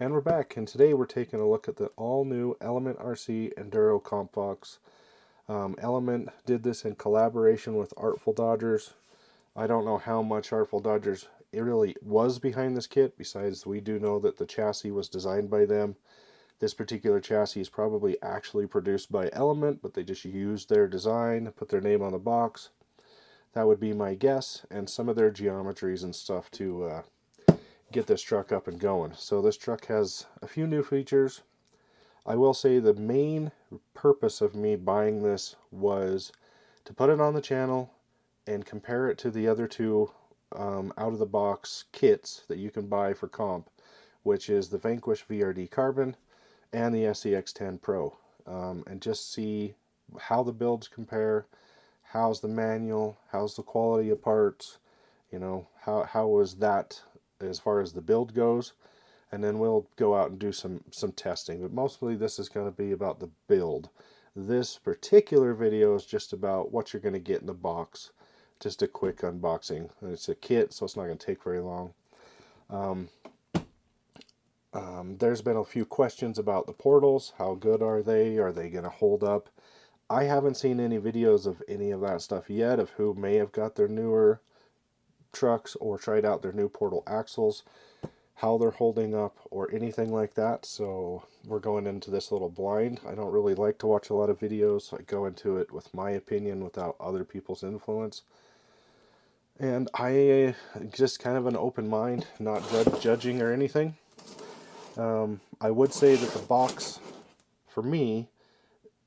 And we're back, and today we're taking a look at the all-new Element RC Enduro Comp Box. Element did this in collaboration with Artful Dodgers. I don't know how much Artful Dodgers it really was behind this kit, besides we do know that the chassis was designed by them. This particular chassis is probably actually produced by Element, but they just used their design, put their name on the box. That would be my guess, and some of their geometries and stuff to get this truck up and going. So this truck has a few new features. I will say the main purpose of me buying this was to put it on the channel and compare it to the other two out of the box kits that you can buy for comp, which is the Vanquish VRD Carbon and the SCX10 Pro, and just see how the builds compare, how's the manual, how's the quality of parts, you know, how was that as far as the build goes, and then we'll go out and do some testing. But mostly this is going to be about the build. This particular video is just about what you're going to get in the box. Just a quick unboxing. It's a kit, so it's not going to take very long. There's been a few questions about the portals. How good are they? Are they going to hold up? I haven't seen any videos of any of that stuff yet, of who may have got their newer trucks or tried out their new portal axles, how they're holding up, or anything like that. So we're going into this a little blind. I don't really like to watch a lot of videos. I go into it with my opinion without other people's influence. And I just kind of an open mind, not judging or anything. I would say that the box, for me,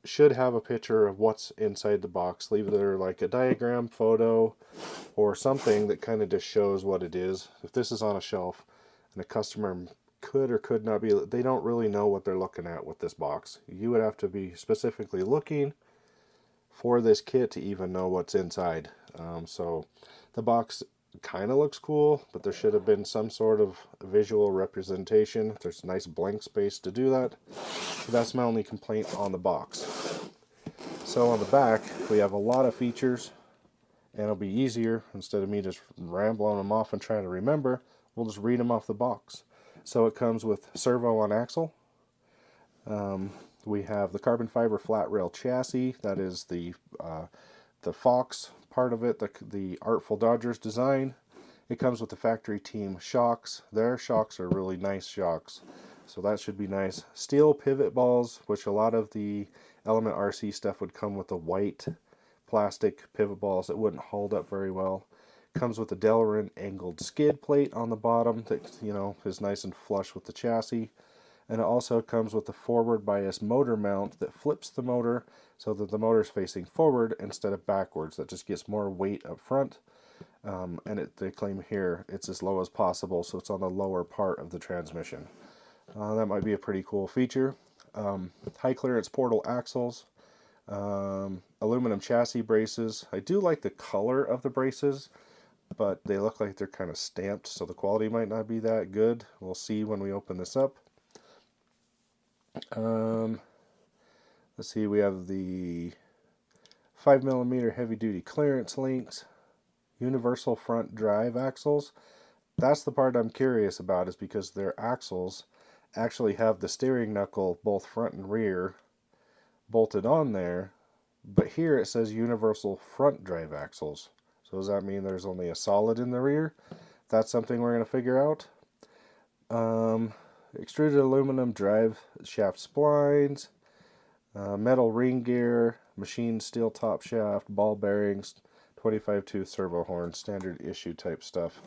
should have a picture of what's inside the box. Either like a diagram, photo, or something that kind of just shows what it is. If this is on a shelf and a customer could or could not be, they don't really know what they're looking at with this box. You would have to be specifically looking for this kit to even know what's inside. So the box kind of looks cool, but there should have been some sort of visual representation. There's a nice blank space to do that. That's my only complaint on the box. So on the back, we have a lot of features, and it'll be easier, instead of me just rambling them off and trying to remember, we'll just read them off the box. So it comes with servo on axle. We have the carbon fiber flat rail chassis. That is the Fox part of it, the Artful Dodgers design. It comes with the factory team shocks. Their shocks are really nice shocks, so that should be nice. Steel pivot balls, which a lot of the Element RC stuff would come with the white plastic pivot balls that wouldn't hold up very well. Comes with a Delrin angled skid plate on the bottom that, you know, is nice and flush with the chassis. And it also comes with the forward bias motor mount that flips the motor so that the motor is facing forward instead of backwards. That just gets more weight up front. And they claim here it's as low as possible, so it's on the lower part of the transmission. That might be a pretty cool feature. High clearance portal axles. Aluminum chassis braces. I do like the color of the braces, but they look like they're kind of stamped, so the quality might not be that good. We'll see when we open this up. Let's see, we have the 5mm heavy duty clearance links, universal front drive axles. That's the part I'm curious about, is because their axles actually have the steering knuckle, both front and rear, bolted on there, but here it says universal front drive axles. So does that mean there's only a solid in the rear? That's something we're going to figure out. Extruded aluminum drive shaft splines, metal ring gear, machined steel top shaft, ball bearings, 25 tooth servo horn, standard issue type stuff.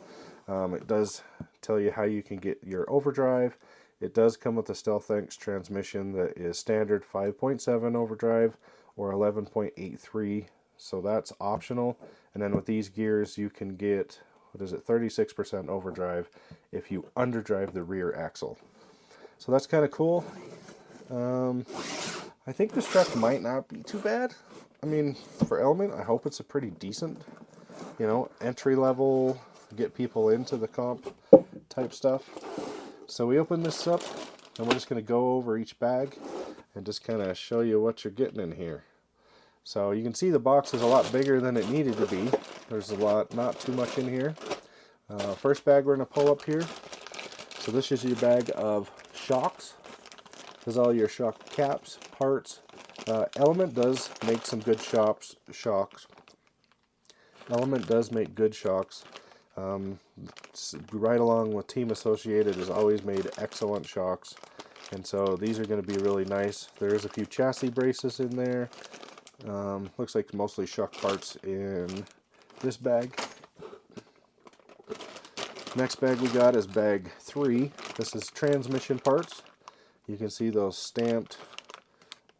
It does tell you how you can get your overdrive. It does come with a StealthX transmission that is standard 5.7 overdrive or 11.83, so that's optional. And then with these gears you can get, what is it, 36% overdrive if you underdrive the rear axle. So that's kind of cool. I think this truck might not be too bad. I mean, for Element, I hope it's a pretty decent, you know, entry level, get people into the comp type stuff. So we open this up, and we're just going to go over each bag and just kind of show you what you're getting in here. So you can see the box is a lot bigger than it needed to be. There's a lot, not too much in here. First bag we're going to pull up here. So this is your bag of shocks. This is all your shock caps, parts. Element does make some good shocks. Element does make good shocks. Right along with Team Associated has always made excellent shocks. And so these are going to be really nice. There is a few chassis braces in there. Looks like mostly shock parts in this bag. Next bag we got is bag 3. This is transmission parts. You can see those stamped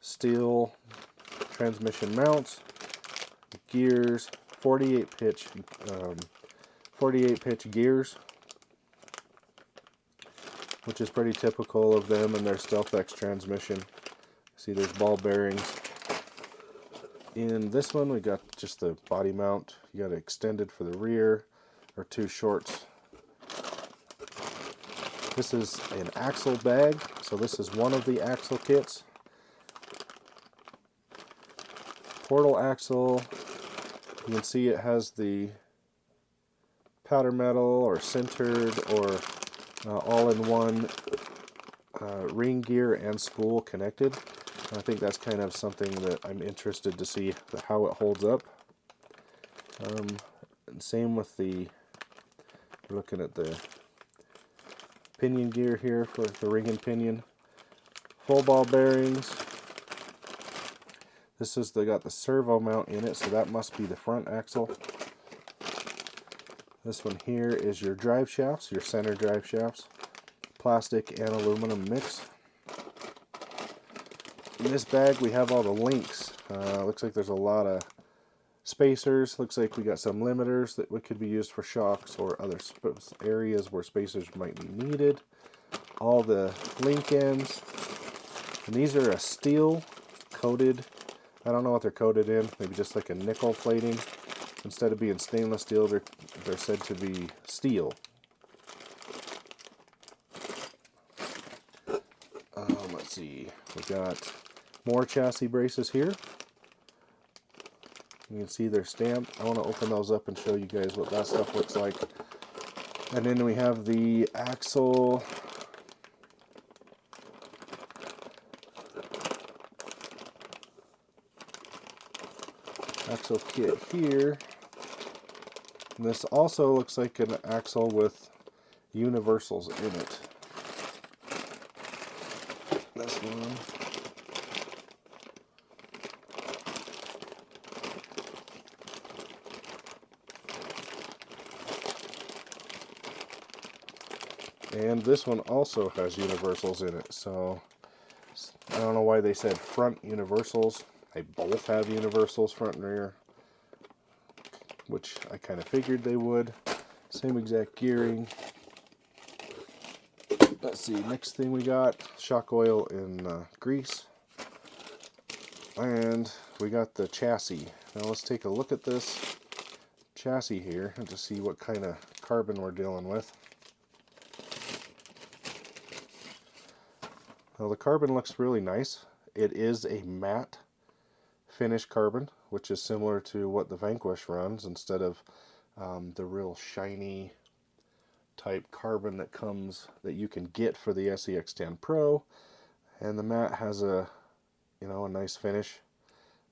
steel transmission mounts, gears, 48 pitch gears, which is pretty typical of them and their StealthX transmission. See, there's ball bearings. In this one, we got just the body mount. You got it extended for the rear, or 2 shorts. This is an axle bag, so this is one of the axle kits. Portal axle, you can see it has the powder metal or sintered or all-in-one ring gear and spool connected. I think that's kind of something that I'm interested to see how it holds up. And same with the, we're looking at the pinion gear here for the ring and pinion. Full ball bearings. This is, they got the servo mount in it, so that must be the front axle. This one here is your drive shafts, your center drive shafts. Plastic and aluminum mix. In this bag we have all the links. Looks like there's a lot of spacers. Looks like we got some limiters that could be used for shocks or other areas where spacers might be needed. All the link ends. And these are a steel coated, I don't know what they're coated in, maybe just like a nickel plating. Instead of being stainless steel, they're said to be steel. Let's see, we got more chassis braces here. You can see they're stamped. I want to open those up and show you guys what that stuff looks like. And then we have the axle kit here. And this also looks like an axle with universals in it. This one. And this one also has universals in it, so I don't know why they said front universals. They both have universals, front and rear, which I kind of figured they would. Same exact gearing. Let's see, next thing we got, shock oil and grease. And we got the chassis. Now let's take a look at this chassis here and to see what kind of carbon we're dealing with. Well, the carbon looks really nice. It is a matte finish carbon, which is similar to what the Vanquish runs instead of the real shiny type carbon that you can get for the SEX10 Pro. And the matte has a nice finish.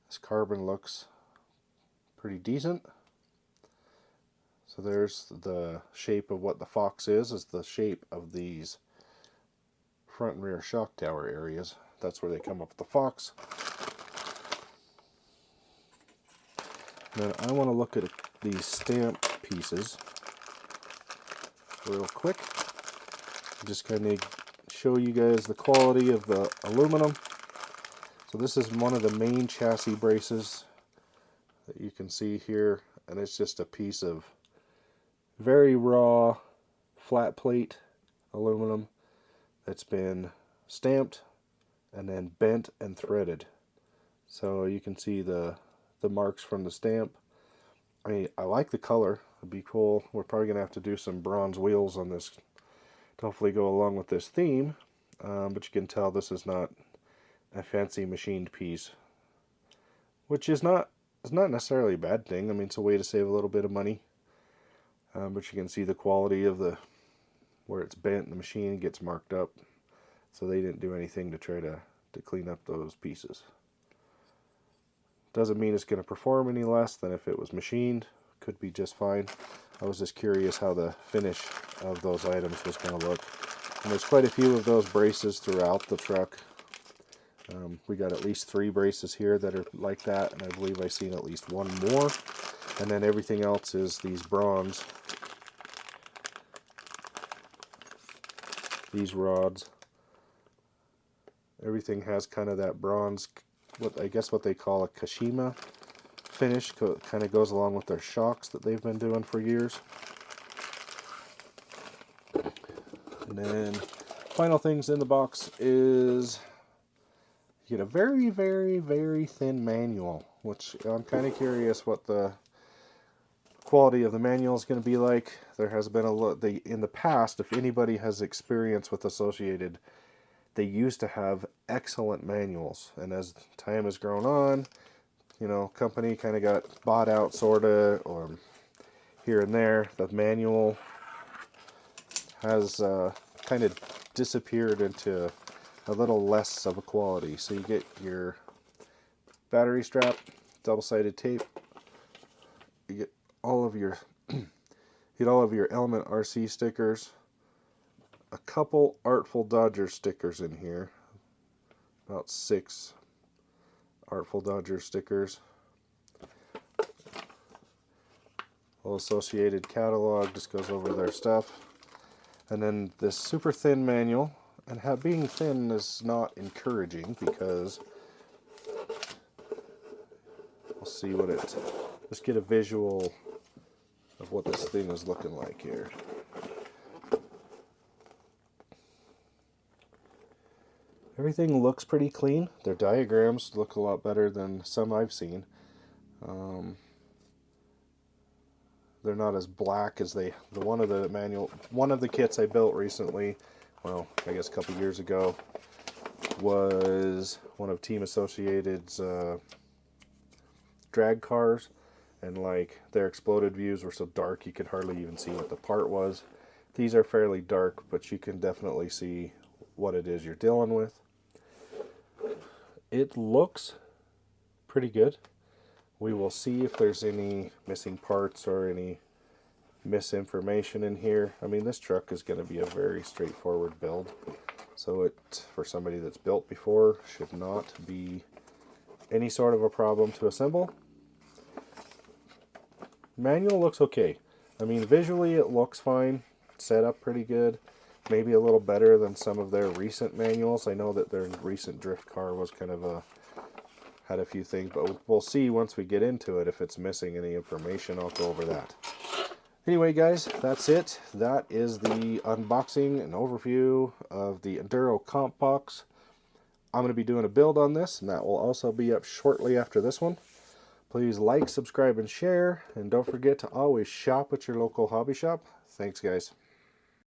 This carbon looks pretty decent. So there's the shape of what the Fox is the shape of these front and rear shock tower areas. That's where they come up with the Fox. Then I want to look at these stamp pieces real quick. Just kind of show you guys the quality of the aluminum. So this is one of the main chassis braces that you can see here, and it's just a piece of very raw flat plate aluminum that's been stamped and then bent and threaded. So you can see the marks from the stamp. I mean, I like the color. It'd be cool. We're probably gonna have to do some bronze wheels on this to hopefully go along with this theme. But you can tell this is not a fancy machined piece, which is not necessarily a bad thing. I mean, it's a way to save a little bit of money. But you can see the quality of where it's bent, the machine gets marked up. So they didn't do anything to try to clean up those pieces. Doesn't mean it's going to perform any less than if it was machined. Could be just fine. I was just curious how the finish of those items was going to look. And there's quite a few of those braces throughout the truck. We got at least 3 braces here that are like that, and I believe I've seen at least 1 more. And then everything else is these bronze. These rods. Everything has kind of that bronze, what I guess what they call a Kashima finish. Kind of goes along with their shocks that they've been doing for years. And then final things in the box is you get a very, very, very thin manual, which I'm kind of curious what the quality of the manual is going to be like. There has been a lot in the past, if anybody has experience with Associated, they used to have excellent manuals, and as time has grown on, you know, company kind of got bought out sorta, or here and there. The manual has kind of disappeared into a little less of a quality. So you get your battery strap, double-sided tape. You get all of your Element RC stickers. A couple Artful Dodger stickers in here. About 6 Artful Dodger stickers. Little Associated catalog just goes over their stuff. And then this super thin manual. And being thin is not encouraging, because we'll see what let's get a visual of what this thing is looking like here. Everything looks pretty clean. Their diagrams look a lot better than some I've seen. They're not as black as one of the kits I built recently, well, I guess a couple years ago, was one of Team Associated's drag cars, and like their exploded views were so dark you could hardly even see what the part was. These are fairly dark, but you can definitely see what it is you're dealing with. It looks pretty good. We will see if there's any missing parts or any misinformation in here. I mean, this truck is going to be a very straightforward build, so it, for somebody that's built before, should not be any sort of a problem to assemble. Manual looks okay. I mean, visually it looks fine. Set up pretty good. Maybe a little better than some of their recent manuals. I know that their recent drift car was kind of had a few things, but we'll see once we get into it if it's missing any information. I'll go over that. Anyway, guys, that's it. That is the unboxing and overview of the Enduro Comp Box. I'm going to be doing a build on this, and that will also be up shortly after this one. Please like, subscribe, and share, and don't forget to always shop at your local hobby shop. Thanks, guys.